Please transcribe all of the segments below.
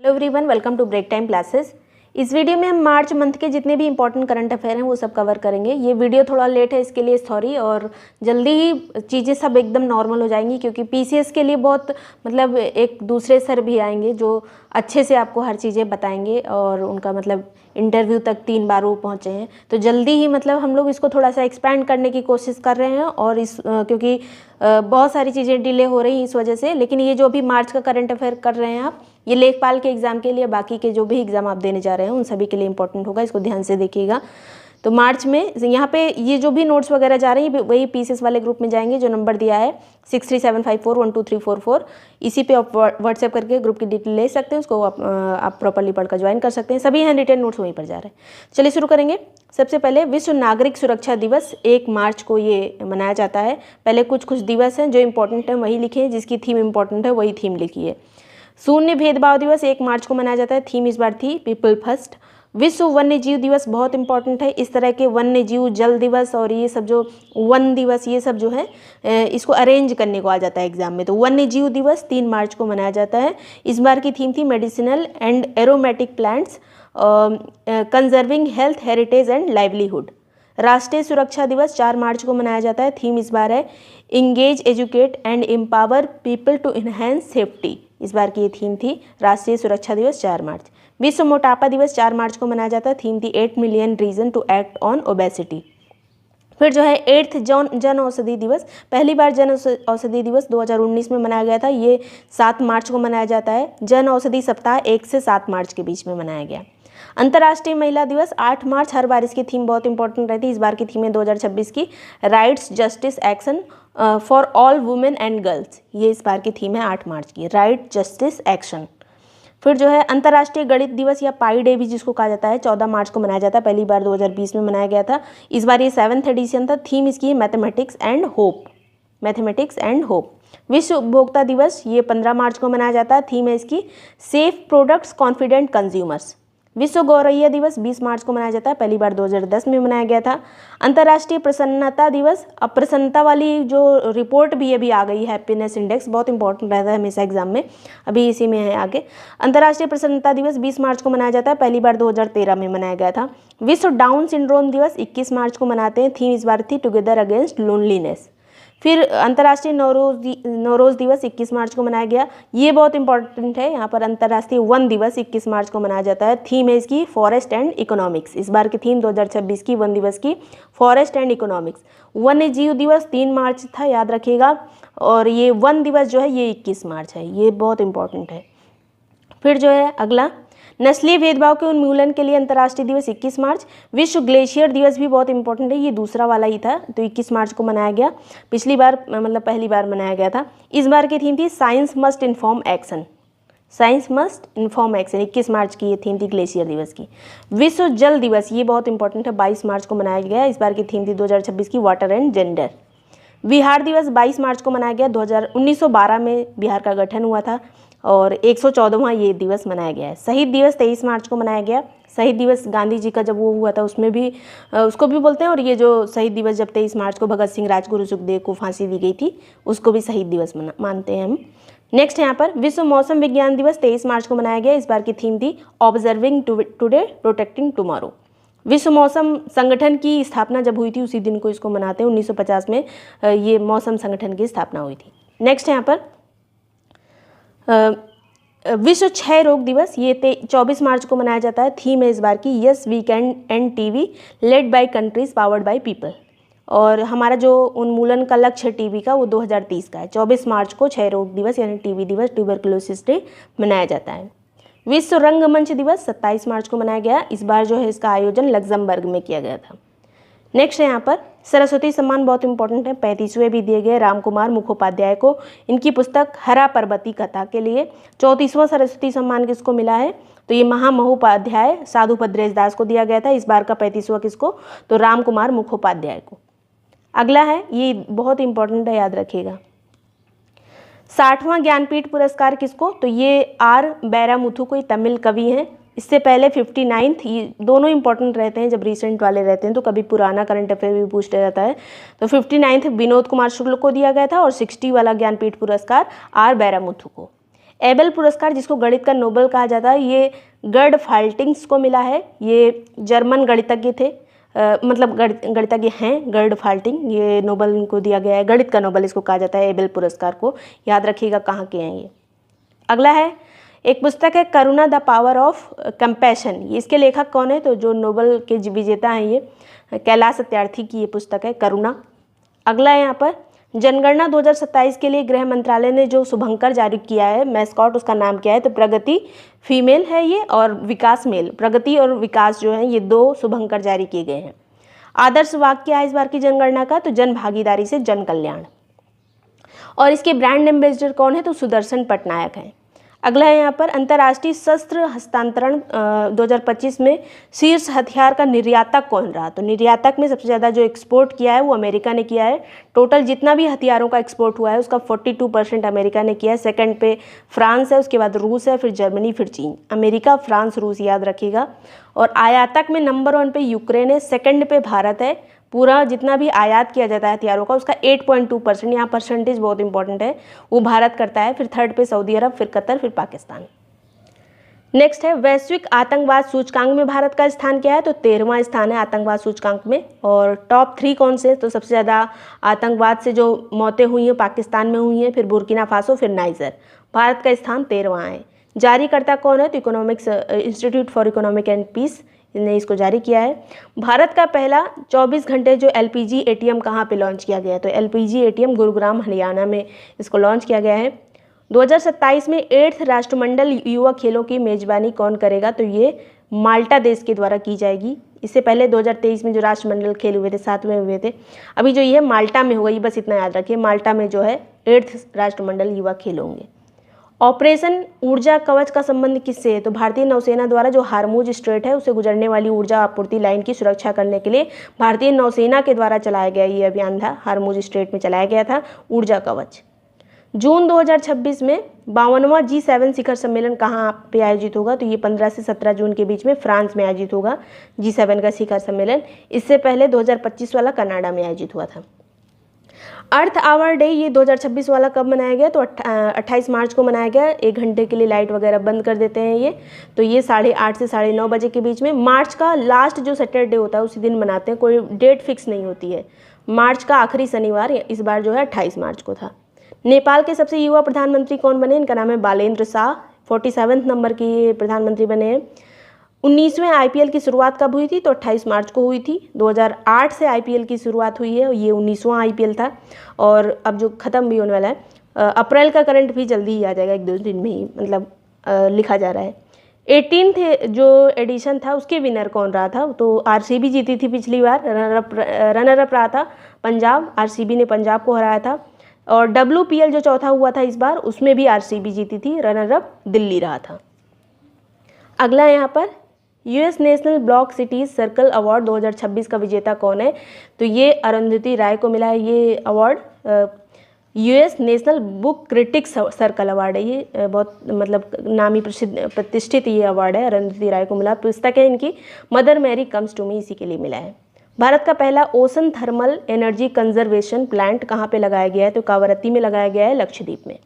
Hello everyone, welcome to break time classes. इस video में हम मार्च मंथ के जितने भी इंपॉर्टेंट करंट अफेयर हैं वो सब कवर करेंगे। ये वीडियो थोड़ा लेट है, इसके लिए सॉरी, और जल्दी ही चीज़ें सब एकदम नॉर्मल हो जाएंगी क्योंकि पीसीएस के लिए बहुत मतलब एक दूसरे सर भी आएंगे जो अच्छे से आपको हर चीज़ें बताएंगे और उनका मतलब इंटरव्यू तक 3 बार वो पहुँचे हैं। तो जल्दी ही मतलब हम लोग इसको थोड़ा सा एक्सपैंड करने की कोशिश कर रहे हैं और इस क्योंकि बहुत सारी चीज़ें डिले हो रही हैं इस वजह से। लेकिन ये जो भी मार्च का करंट अफेयर कर रहे हैं आप, ये लेखपाल के एग्ज़ाम के लिए, बाकी के जो भी एग्ज़ाम आप देने जा रहे हैं उन सभी के लिए इंपॉर्टेंट होगा, इसको ध्यान से देखिएगा। तो मार्च में यहाँ पे ये जो भी नोट्स वगैरह जा रहे हैं वही पीसीएस वाले ग्रुप में जाएंगे। जो नंबर दिया है 6375412344, इसी पे आप व्हाट्सएप करके ग्रुप की डिटेल ले सकते हैं, उसको आप प्रॉपरली पढ़कर ज्वाइन कर सकते हैं। सभी हैंड रिटेन नोट्स वहीं पर जा रहे हैं। चलिए शुरू करेंगे। सबसे पहले विश्व नागरिक सुरक्षा दिवस 1 मार्च को ये मनाया जाता है। पहले कुछ दिवस हैं जो इंपॉर्टेंट हैं वही लिखिए, जिसकी थीम इंपॉर्टेंट है वही थीम लिखिए। शून्य भेदभाव दिवस 1 मार्च को मनाया जाता है। थीम इस बार थी पीपल फर्स्ट। विश्व वन्य जीव दिवस बहुत इंपॉर्टेंट है। इस तरह के वन्य जीव, जल दिवस और ये सब जो वन दिवस, ये सब जो है इसको अरेंज करने को आ जाता है एग्जाम में। तो वन्य जीव दिवस 3 मार्च को मनाया जाता है। इस बार की थीम थी medicinal and aromatic plants conserving health, heritage and livelihood. राष्ट्रीय सुरक्षा दिवस 4 मार्च को मनाया जाता है। थीम इस बार है engage, educate and empower people to enhance safety. इस बार की ये थीम थी राष्ट्रीय सुरक्षा दिवस 4 मार्च। विश्व मोटापा दिवस 4 मार्च को मनाया जाता है। थीम थी 8 million reason to act on obesity. फिर जो है 8th जन औषधि दिवस, पहली बार जन औषधि दिवस 2019 में मनाया गया था। ये 7 मार्च को मनाया जाता है। जन औषधि सप्ताह 1 से 7 मार्च के बीच में मनाया गया। अंतर्राष्ट्रीय महिला दिवस 8 मार्च, हर बार इसकी थीम बहुत इंपॉर्टेंट रहती है। इस बार की थीम है 2026 की rights, justice, action for all women and girls. ये इस बार की थीम है 8 मार्च की, राइट, जस्टिस, एक्शन। फिर जो है अंतर्राष्ट्रीय गणित दिवस या पाई डे भी जिसको कहा जाता है, 14 मार्च को मनाया जाता है। पहली बार 2020 में मनाया गया था। इस बार ये 7th एडिशन था। थीम इसकी mathematics and hope, mathematics and hope. विश्व उपभोक्ता दिवस ये 15 मार्च को मनाया जाता है। थीम है इसकी सेफ प्रोडक्ट्स, कॉन्फिडेंट कंज्यूमर्स। विश्व गौरैया दिवस 20 मार्च को मनाया जाता है। पहली बार 2010 में मनाया गया था। अंतर्राष्ट्रीय प्रसन्नता दिवस, अब प्रसन्नता वाली जो रिपोर्ट भी अभी आ गई, हैप्पीनेस इंडेक्स, बहुत इंपॉर्टेंट रहता है हमेशा एग्जाम में, अभी इसी में है आगे। अंतर्राष्ट्रीय प्रसन्नता दिवस 20 मार्च को मनाया जाता है। पहली बार 2013 में मनाया गया था। विश्व डाउन सिंड्रोम दिवस 21 मार्च को मनाते हैं। थीम इस बार थी टुगेदर अगेंस्ट लोनलीनेस। फिर अंतर्राष्ट्रीय नौरोज़ दिवस 21 मार्च को मनाया गया। ये बहुत इंपॉर्टेंट है। यहाँ पर अंतर्राष्ट्रीय वन दिवस 21 मार्च को मनाया जाता है। थीम है इसकी फॉरेस्ट एंड इकोनॉमिक्स। इस बार की थीम 2026 की वन दिवस की फॉरेस्ट एंड इकोनॉमिक्स। वन्य जीव दिवस 3 मार्च था, याद रखिएगा, और ये वन दिवस जो है ये 21 मार्च है। ये बहुत इंपॉर्टेंट है। फिर जो है अगला नस्लीय भेदभाव के उन्मूलन के लिए अंतर्राष्ट्रीय दिवस 21 मार्च। विश्व ग्लेशियर दिवस भी बहुत इंपॉर्टेंट है। ये दूसरा वाला ही था, तो 21 मार्च को मनाया गया। पिछली बार मतलब पहली बार मनाया गया था। इस बार की थीम थी science must inform action, science must inform action. 21 मार्च की ये थीम थी ग्लेशियर दिवस की। विश्व जल दिवस ये बहुत इंपॉर्टेंट है, 22 मार्च को मनाया गया। इस बार की थीम थी 2026 की वाटर एंड जेंडर। बिहार दिवस 22 मार्च को मनाया गया। 1912 में बिहार का गठन हुआ था और 114वां ये दिवस मनाया गया है। शहीद दिवस 23 मार्च को मनाया गया। शहीद दिवस गांधी जी का जब वो हुआ था उसमें भी उसको भी बोलते हैं, और ये जो शहीद दिवस जब 23 मार्च को भगत सिंह, राजगुरु, सुखदेव को फांसी दी गई थी उसको भी शहीद दिवस मानते हैं हम। नेक्स्ट यहाँ पर विश्व मौसम विज्ञान दिवस 23 मार्च को मनाया गया। इस बार की थीम थी ऑब्जर्विंग टुडे प्रोटेक्टिंग टुमारो। विश्व मौसम संगठन की स्थापना जब हुई थी उसी दिन को इसको मनाते हैं। 1950 में ये मौसम संगठन की स्थापना हुई थी। नेक्स्ट यहाँ पर विश्व क्षय रोग दिवस ये 24 मार्च को मनाया जाता है। थीम है इस बार की yes we can end TB led by countries powered by people. और हमारा जो उन्मूलन का लक्ष्य है टीबी का वो 2030 का है। 24 मार्च को क्षय रोग दिवस यानी टीबी दिवस, ट्यूबरकुलोसिस डे मनाया जाता है। विश्व रंगमंच दिवस 27 मार्च को मनाया गया। इस बार जो है इसका आयोजन लग्जमबर्ग में किया गया था। नेक्स्ट है यहाँ पर सरस्वती सम्मान बहुत इंपॉर्टेंट है। 35वें भी दिए गए राम कुमार मुखोपाध्याय को, इनकी पुस्तक हरा पर्वती कथा के लिए। 34वां सरस्वती सम्मान किसको मिला है, तो ये महामहोपाध्याय साधु भद्रेश दास को दिया गया था। इस बार का 35वां किसको, तो राम कुमार मुखोपाध्याय को। अगला है, ये बहुत इंपॉर्टेंट है, याद रखिएगा, 60वां ज्ञानपीठ पुरस्कार किसको, तो ये आर बैरामुथु कोई तमिल कवि हैं। इससे पहले 59th, ये दोनों इंपॉर्टेंट रहते हैं जब रिसेंट वाले रहते हैं, तो कभी पुराना करंट अफेयर भी पूछा जाता है। तो 59th विनोद कुमार शुक्ल को दिया गया था और 60 वाला ज्ञानपीठ पुरस्कार आर बैरामुथु को। एबेल पुरस्कार जिसको गणित का नोबेल कहा जाता है, ये गर्ड फाल्टिंग्स को मिला है। ये जर्मन गणितज्ञ थे, मतलब गणितज्ञ हैं गर्ड फाल्टिंग। ये नोबेल इनको दिया गया है, गणित का नोबेल इसको कहा जाता है, एबेल पुरस्कार को। याद रखिएगा कहाँ के हैं ये। अगला है एक पुस्तक है करुणा द पावर ऑफ कंपैशन। इसके लेखक कौन है? तो जो नोबेल के विजेता हैं ये कैलाश सत्यार्थी की ये पुस्तक है करुणा। अगला है यहाँ पर जनगणना 2027 के लिए गृह मंत्रालय ने जो शुभंकर जारी किया है, मैस्कॉट उसका नाम क्या है? तो प्रगति फीमेल है ये और विकास मेल। प्रगति और विकास जो है ये 2 शुभंकर जारी किए गए हैं। आदर्श वाक्य है इस बार की जनगणना का, तो जन भागीदारी से जन कल्याण। और इसके ब्रांड एम्बेसडर कौन है? तो सुदर्शन पटनायक हैं। अगला है यहाँ पर अंतर्राष्ट्रीय शस्त्र हस्तांतरण 2025 में शीर्ष हथियार का निर्यातक कौन रहा? तो निर्यातक में सबसे ज़्यादा जो एक्सपोर्ट किया है वो अमेरिका ने किया है। टोटल जितना भी हथियारों का एक्सपोर्ट हुआ है उसका 42% अमेरिका ने किया है। सेकंड पे फ्रांस है, उसके बाद रूस है, फिर जर्मनी, फिर चीन। अमेरिका, फ्रांस, रूस याद रखिएगा। और आयातक में नंबर 1 पे यूक्रेन है, सेकंड पे भारत है। पूरा जितना भी आयात किया जाता है हथियारों का उसका 8.2%, यहाँ परसेंटेज बहुत इंपॉर्टेंट है, वो भारत करता है। फिर थर्ड पे सऊदी अरब, फिर कतर, फिर पाकिस्तान। नेक्स्ट है वैश्विक आतंकवाद सूचकांक में भारत का स्थान क्या है? तो 13वां स्थान है आतंकवाद सूचकांक में। और टॉप 3 कौन से? तो सबसे ज़्यादा आतंकवाद से जो मौतें हुई हैं पाकिस्तान में हुई हैं, फिर बुर्किना फासो, फिर नाइजर। भारत का स्थान 13वां है। जारीकर्ता कौन है? तो economics institute for economic and peace ने इसको जारी किया है। भारत का पहला 24 घंटे जो LPG ATM कहाँ पे लॉन्च किया गया है? तो LPG ATM गुरुग्राम हरियाणा में इसको लॉन्च किया गया है। 2027 में 8th राष्ट्रमंडल युवा खेलों की मेजबानी कौन करेगा? तो ये माल्टा देश के द्वारा की जाएगी। इससे पहले 2023 में जो राष्ट्रमंडल खेल हुए थे 7वें हुए थे, अभी जो ये माल्टा में होगा, ये बस इतना याद रखिए, माल्टा में जो है 8th राष्ट्रमंडल युवा खेल होंगे। ऑपरेशन ऊर्जा कवच का संबंध किससे है? तो भारतीय नौसेना द्वारा जो हारमुज स्ट्रेट है उसे गुजरने वाली ऊर्जा आपूर्ति लाइन की सुरक्षा करने के लिए भारतीय नौसेना के द्वारा चलाया गया ये अभियान था। हारमुज स्ट्रेट में चलाया गया था ऊर्जा कवच। जून 2026 में 52वां G7 शिखर सम्मेलन कहाँ पे आयोजित होगा? तो ये 15 से 17 जून के बीच में फ्रांस में आयोजित होगा G7 का शिखर सम्मेलन। इससे पहले 2025 वाला कनाडा में आयोजित हुआ था। अर्थ आवर डे ये 2026 वाला कब मनाया गया? तो 28 मार्च को मनाया गया। 1 घंटे के लिए लाइट वगैरह बंद कर देते हैं ये, तो ये 8:30 से 9:30 बजे के बीच में। मार्च का लास्ट जो सैटरडे होता है उसी दिन मनाते हैं, कोई डेट फिक्स नहीं होती है। मार्च का आखिरी शनिवार इस बार जो है 28 मार्च को था। नेपाल के सबसे युवा प्रधानमंत्री कौन बने? इनका नाम है बालेंद्र शाह। 47वें नंबर के ये प्रधानमंत्री बने हैं। 19वें IPL की शुरुआत कब हुई थी? तो 28 मार्च को हुई थी। 2008 से IPL की शुरुआत हुई है, ये 19वां IPL था और अब जो ख़त्म भी होने वाला है। अप्रैल का करंट भी जल्दी ही आ जाएगा, 1-2 दिन में ही, मतलब लिखा जा रहा है। 18th जो एडिशन था उसके विनर कौन रहा था? तो RCB जीती थी पिछली बार। रनर अप रहा था पंजाब, RCB ने पंजाब को हराया था। और WPL जो चौथा हुआ था इस बार, उसमें भी RCB जीती थी, रनर अप दिल्ली रहा था। अगला यहाँ पर US national block cities circle award 2026 का विजेता कौन है? तो ये अरुंधति राय को मिला है ये award. US national book critics circle award है ये, बहुत मतलब नामी प्रतिष्ठित ये अवार्ड है। अरुंधति राय को मिला। पुस्तक है इनकी mother Mary comes to me, इसी के लिए मिला है। भारत का पहला ocean thermal energy conservation plant कहाँ पे लगाया गया है? तो कावरत्ती में लगाया गया है, लक्षद्वीप में।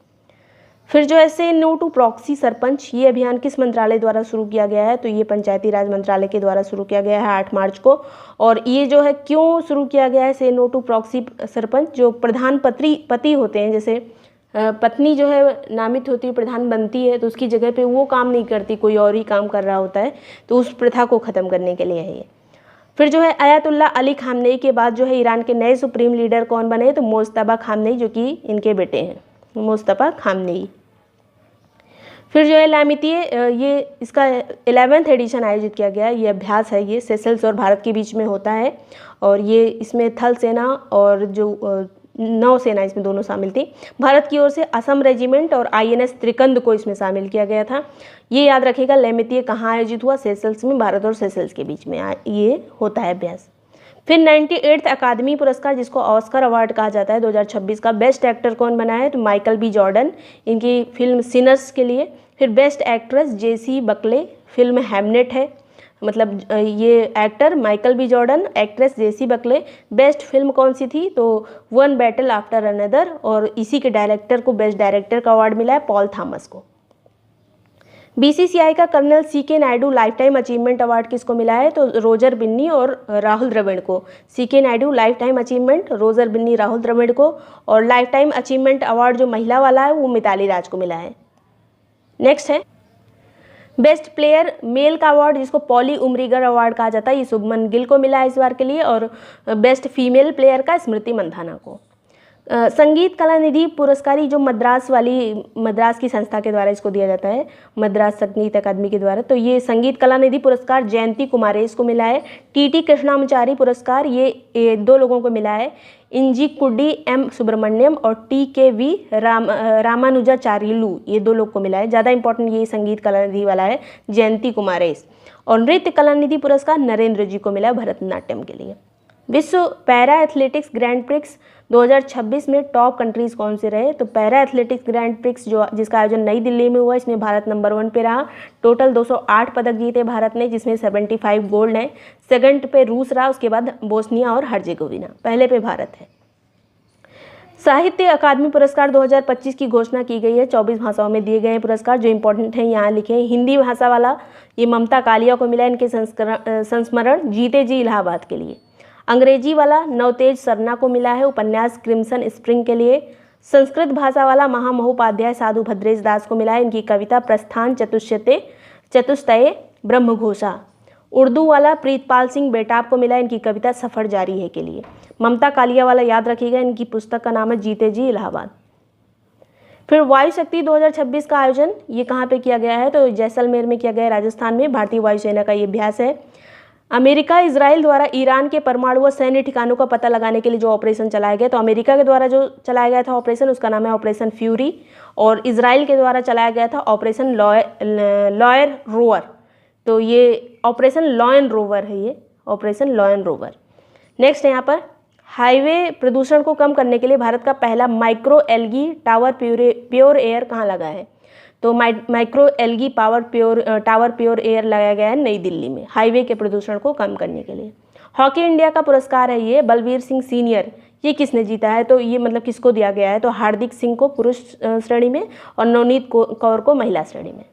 फिर जो है से नो टू प्रॉक्सी सरपंच, ये अभियान किस मंत्रालय द्वारा शुरू किया गया है? तो ये पंचायती राज मंत्रालय के द्वारा शुरू किया गया है 8 मार्च को। और ये जो है क्यों शुरू किया गया है से नो टू प्रॉक्सी सरपंच? जो प्रधान पति होते हैं, जैसे पत्नी जो है नामित होती है, प्रधान बनती है, तो उसकी जगह पे वो काम नहीं करती, कोई और ही काम कर रहा होता है, तो उस प्रथा को ख़त्म करने के लिए है ये। फिर जो है अयातुल्ला अली खामनेई के बाद जो है ईरान के नए सुप्रीम लीडर कौन बने? तो मोज्तबा खामनेई, जो कि इनके बेटे हैं, मोज्तबा खामनेई। फिर जो है लामितीय, ये इसका 11th एडिशन आयोजित किया गया है। ये अभ्यास है, ये सेशल्स और भारत के बीच में होता है और ये इसमें थल सेना और जो नौसेना इसमें दोनों शामिल थी। भारत की ओर से असम रेजिमेंट और INS त्रिकंद को इसमें शामिल किया गया था। ये याद रखिएगा, लामितीय कहाँ आयोजित हुआ? सेशल्स में। भारत और सेशल्स के बीच में ये होता है अभ्यास। फिर 98th अकादमी पुरस्कार, जिसको ऑस्कर अवार्ड कहा जाता है, 2026 का बेस्ट एक्टर कौन बना है? तो माइकल B. जॉर्डन, इनकी फिल्म सिनर्स के लिए। फिर best actress JC Buckley, film Hamnet है, मतलब ये actor Michael B. Jordan, actress JC Buckley. Best film कौन सी थी? तो वन बैटल आफ्टर अनदर, और इसी के डायरेक्टर को बेस्ट डायरेक्टर का अवार्ड मिला है, पॉल थॉमस को। बीसीसीआई का colonel CK Naidu life time achievement award किसको मिला है? तो रोजर बिन्नी और राहुल द्रविड़ को। CK Naidu life time achievement, Roger Binny Rahul Dravid को। और लाइफ टाइम अचीवमेंट अवार्ड जो महिला वाला है वो मिताली राज को मिला है। नेक्स्ट है बेस्ट प्लेयर मेल का अवार्ड जिसको पॉली उमरीगर अवार्ड कहा जाता है, ये शुभमन गिल को मिला है इस बार के लिए। और बेस्ट फीमेल प्लेयर का स्मृति मंधाना को। संगीत कला निधि पुरस्कार जो मद्रास की संस्था के द्वारा इसको दिया जाता है, मद्रास संगीत अकादमी के द्वारा, तो ये संगीत कला निधि पुरस्कार जयंती कुमारेश को मिला है। टीटी कृष्णामाचारी पुरस्कार ये 2 लोगों को मिला है, इंजी कुड्डी एम सुब्रमण्यम और TKV रामानुजाचार्युलू, ये 2 लोग को मिला है। ज़्यादा इंपॉर्टेंट ये संगीत कला निधि वाला है जयंती कुमारेश। और नृत्य कला निधि पुरस्कार नरेंद्र जी को मिला है भरतनाट्यम के लिए। विश्व पैरा एथलेटिक्स ग्रैंड प्रिक्स 2026 में टॉप कंट्रीज कौन से रहे? तो पैरा एथलेटिक्स ग्रैंड प्रिक्स जिसका आयोजन नई दिल्ली में हुआ, इसमें भारत नंबर 1 पे रहा। टोटल 208 पदक जीते भारत ने, जिसमें 75 गोल्ड हैं। सेकंड पे रूस रहा, उसके बाद बोस्निया और हर्जेगोविना, पहले पे भारत है। साहित्य अकादमी पुरस्कार 2025 की घोषणा की गई है। 24 भाषाओं में दिए गए हैं पुरस्कार, जो इंपॉर्टेंट हैं यहाँ लिखे हैं। हिंदी भाषा वाला ये ममता कालिया को मिला, इनके संस्मरण जीते जी इलाहाबाद के लिए। अंग्रेजी वाला नवतेज सरना को मिला है उपन्यास क्रिम्सन स्प्रिंग के लिए। संस्कृत भाषा वाला महामहोपाध्याय साधु भद्रेश दास को मिला है, इनकी कविता प्रस्थान चतुष्टय ब्रह्मघोषा। उर्दू वाला प्रीतपाल सिंह बेटाब को मिला, इनकी कविता सफ़र जारी है के लिए। ममता कालिया वाला याद रखिएगा, इनकी पुस्तक का नाम है जीते जी इलाहाबाद। फिर वायु शक्ति 2026 का आयोजन ये कहाँ पे किया गया है? तो जैसलमेर में किया गया है, राजस्थान में। भारतीय वायुसेना का ये अभ्यास है। अमेरिका इजराइल द्वारा ईरान के परमाणु व सैन्य ठिकानों का पता लगाने के लिए जो ऑपरेशन चलाया गया, तो अमेरिका के द्वारा जो चलाया गया था ऑपरेशन, उसका नाम है ऑपरेशन फ्यूरी। और इजराइल के द्वारा चलाया गया था ऑपरेशन लॉयर रोवर, तो ये ऑपरेशन लॉयन रोवर है, ये ऑपरेशन लॉयन रोवर। नेक्स्ट है यहाँ पर हाईवे प्रदूषण को कम करने के लिए भारत का पहला micro algae tower pure air कहाँ लगा है? तो micro algae tower pure air लगाया गया है नई दिल्ली में, हाईवे के प्रदूषण को कम करने के लिए। हॉकी इंडिया का पुरस्कार है ये बलवीर सिंह सीनियर, ये किसने जीता है? तो ये मतलब किसको दिया गया है? तो हार्दिक सिंह को पुरुष श्रेणी में और नवनीत कौर को महिला श्रेणी में।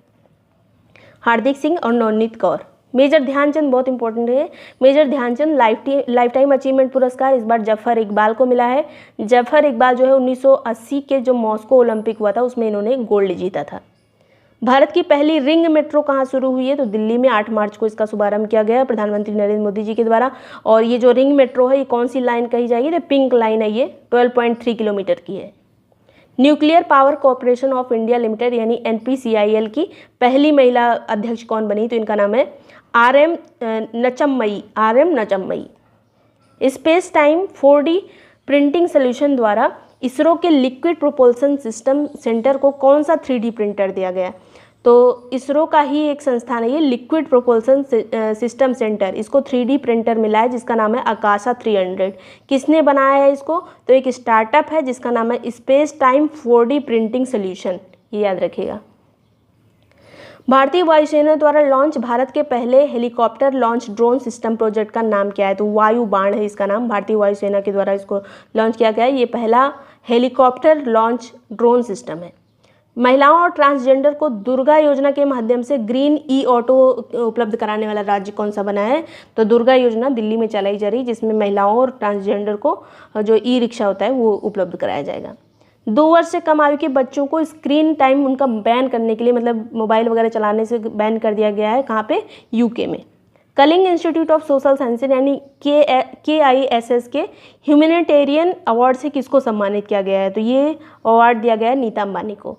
हार्दिक सिंह और नवनीत कौर। मेजर ध्यानचंद बहुत इंपॉर्टेंट है, major Dhyanchand life time achievement पुरस्कार इस बार जफर इकबाल को मिला है। जफर इकबाल जो है 1980 के जो मॉस्को ओलंपिक हुआ था उसमें इन्होंने गोल्ड जीता था। भारत की पहली रिंग मेट्रो कहाँ शुरू हुई है? तो दिल्ली में 8 मार्च को इसका शुभारंभ किया गया प्रधानमंत्री नरेंद्र मोदी जी के द्वारा। और ये जो रिंग मेट्रो है ये कौन सी लाइन कही जाएगी? तो पिंक लाइन है, ये 12.3 किलोमीटर की है। Nuclear power corporation of India limited यानी NPCIL की पहली महिला अध्यक्ष कौन बनी? तो इनका नाम है RM Nachammai. Space time 4D printing solution द्वारा इसरो के लिक्विड प्रोपल्सन सिस्टम सेंटर को कौन सा 3D प्रिंटर दिया गया? तो इसरो का ही एक संस्थान है ये लिक्विड प्रोपल्सन सिस्टम सेंटर, इसको 3D प्रिंटर मिला है जिसका नाम है आकाशा 300। किसने बनाया है इसको? तो एक स्टार्टअप है जिसका नाम है space time 4D printing solution, ये याद रखिएगा। भारतीय वायुसेना द्वारा लॉन्च भारत के पहले helicopter launch drone system project का नाम क्या है? तो वायु बाण है इसका नाम, भारतीय वायुसेना के द्वारा इसको लॉन्च किया गया है। ये पहला हेलीकॉप्टर लॉन्च ड्रोन सिस्टम है। महिलाओं और ट्रांसजेंडर को दुर्गा योजना के माध्यम से ग्रीन ऑटो उपलब्ध कराने वाला राज्य कौन सा बना है? तो दुर्गा योजना दिल्ली में चलाई जा रही, जिसमें महिलाओं और ट्रांसजेंडर को जो रिक्शा होता है वो उपलब्ध कराया जाएगा। 2 वर्ष से कम आयु के बच्चों को स्क्रीन टाइम उनका बैन करने के लिए, मतलब मोबाइल वगैरह चलाने से बैन कर दिया गया है। कहाँ पे? UK में। Kalinga institute of social sciences यानी KISS के ह्यूमैनिटेरियन अवार्ड से किसको सम्मानित किया गया है? तो ये अवार्ड दिया गया है नीता अंबानी को।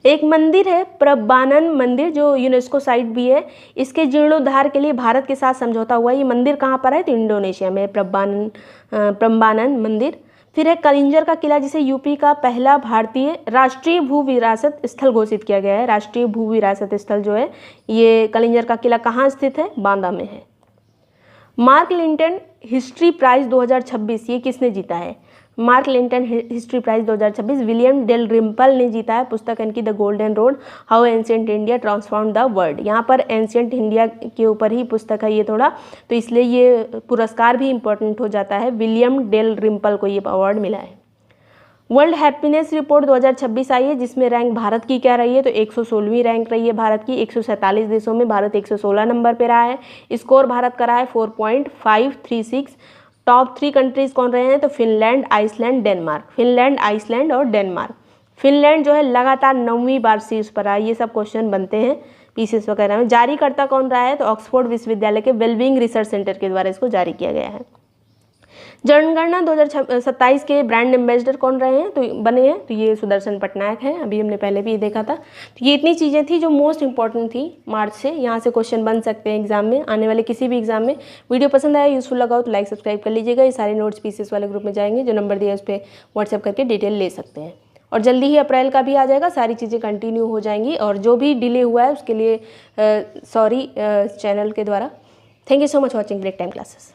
एक मंदिर है प्रम्बानन मंदिर जो यूनेस्को साइट भी है, इसके जीर्णोद्धार के लिए भारत के साथ समझौता हुआ है। ये मंदिर कहाँ पर है? तो इंडोनेशिया में प्रम्बानन मंदिर। फिर है कलिंजर का किला जिसे यूपी का पहला भारतीय राष्ट्रीय भू विरासत स्थल घोषित किया गया है। राष्ट्रीय भू विरासत स्थल जो है ये कलिंजर का किला कहाँ स्थित है? बांदा में है। मार्क लिंटन हिस्ट्री प्राइज 2026 ये किसने जीता है? Mark Linton history prize 2026 William Dalrymple जीता है। पुस्तक इनकी the golden road how ancient India transform the world. यहाँ पर एंशिएंट इंडिया के ऊपर ही पुस्तक है ये थोड़ा, तो इसलिए ये पुरस्कार भी इम्पोर्टेंट हो जाता है। विलियम डेल रिम्पल को ये अवार्ड मिला है। वर्ल्ड हैप्पीनेस रिपोर्ट 2026 आई है, जिसमें रैंक भारत की क्या रही है, तो 116वीं रैंक रही है भारत की। 147 देशों में भारत 116 नंबर पे रहा है। स्कोर भारत का रहा है 4.536। टॉप 3 कंट्रीज कौन रहे हैं, तो Finland, Iceland, Denmark. Finland, Iceland और डेनमार्क। फिनलैंड जो है लगातार 9वीं बार शीर्ष पर आया। ये सब क्वेश्चन बनते हैं पीसीएस वगैरह में। जारीकर्ता कौन रहा है, तो ऑक्सफोर्ड विश्वविद्यालय के वेलबींग रिसर्च सेंटर के द्वारा इसको जारी किया गया है। जनगणना 2027 के ब्रांड एम्बेसडर कौन रहे हैं, तो बने हैं, तो ये सुदर्शन पटनायक हैं। अभी हमने पहले भी ये देखा था। तो ये इतनी चीज़ें थी जो मोस्ट इंपॉर्टेंट थी मार्च से। यहाँ से क्वेश्चन बन सकते हैं एग्जाम में, आने वाले किसी भी एग्जाम में। वीडियो पसंद आया, यूजफुल लगा हो तो लाइक सब्सक्राइब कर लीजिएगा। ये सारे नोट्स पीसीएस वाले ग्रुप में जाएंगे, जो नंबर दिया है उस पर व्हाट्सएप करके डिटेल ले सकते हैं। और जल्दी ही अप्रैल का भी आ जाएगा, सारी चीज़ें कंटिन्यू हो जाएंगी। और जो भी डिले हुआ है उसके लिए सॉरी चैनल के द्वारा। Thank you so much watching break time classes.